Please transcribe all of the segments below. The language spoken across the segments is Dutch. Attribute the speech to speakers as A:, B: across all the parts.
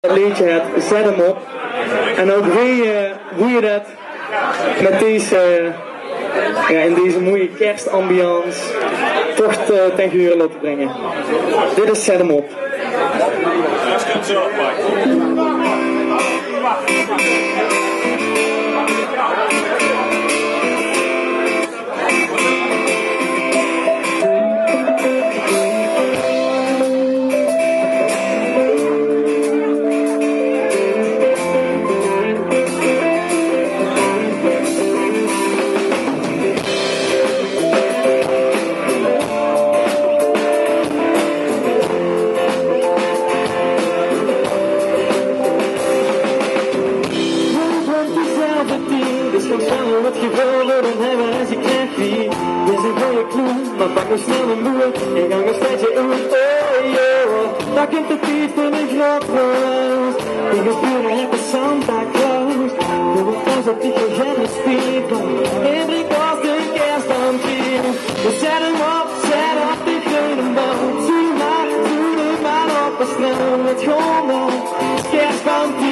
A: Het liedje het Zet hem op. En ook hoe je dat met deze, in deze mooie kerstambiance toch ten gure laten brengen. Dit is Zet hem op.
B: Wat gevoel willen hebben als je krijgt wie. Dit is een goeie clue, maar pak me snel een boer. En gang een stadje uit, oh joh. Daar komt de tijd van een groot huis. Die geburen hebben Santa Claus. De wordt thuis op die gegenne spiegel. En brengt ons de kerst aan het. Dus zet hem op die groene boom. Zoe maar op de stroom. Het gewoon dan, kerst van het.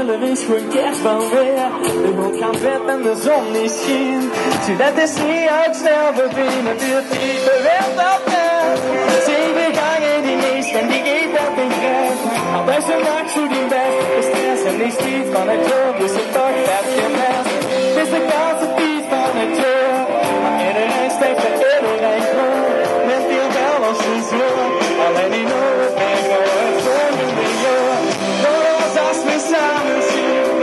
B: Er is gewoon kerstboom weer. De mond gaat wet en de zon die schijnt. Zodat de zee ook snel verdwijnt. Het duurt niet beweld op net. 7 gangen die meest en die geeft dat in kruis. Al is een nacht zo die weg. De stress en die stiet van het job is het toch vet gemest. Het is de ganse tijd van het job. Maar iedereen steekt er iedereen gewoon. Met veel wel als een zoon. Alleen die nooit meer gewoon het volgende jaar. Als we samen zien,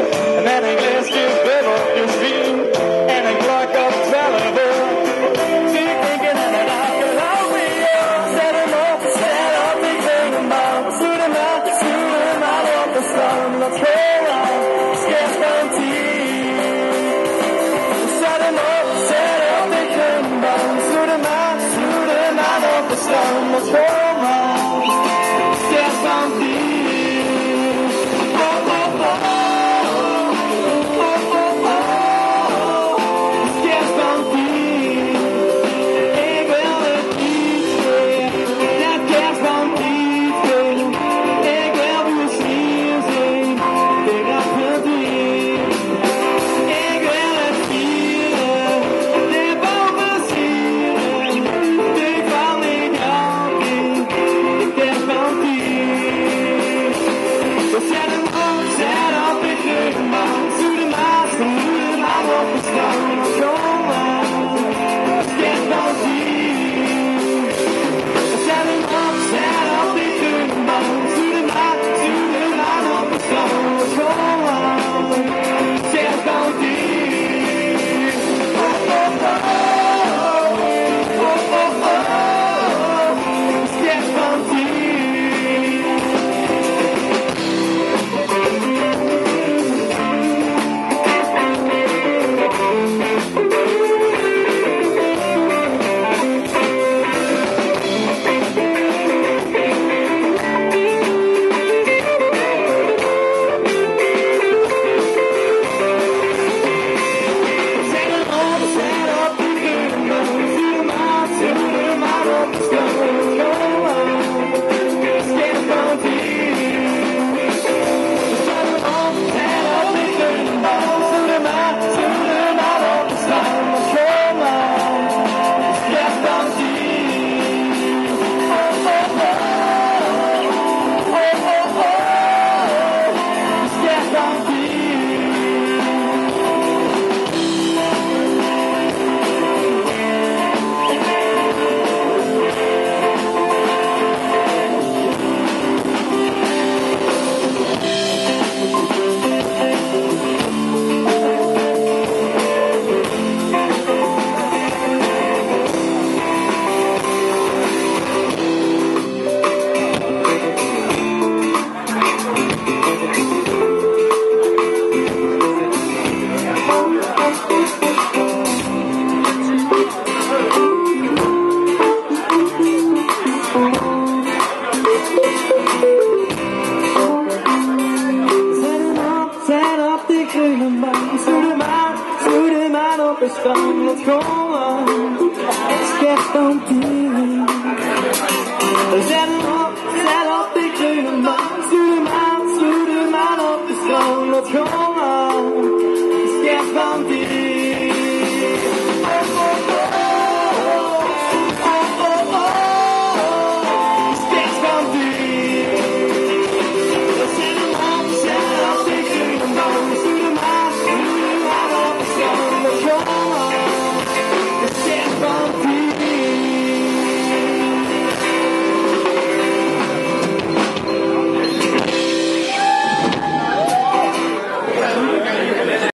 B: met een glasje bubbeltjes wien en een klok op 12 uur. Zie ik denken aan het afgelopen jaar. Zet hem op, ik ben een man. Zoe maar op de stroom. Dat gewoon al, scherp van 10. Zet hem op, ik ben een man. Zoe maar op de stroom. Dat gewoon al, scherp van 10. op een strand met golven. Het is kerst dan tien. We zijn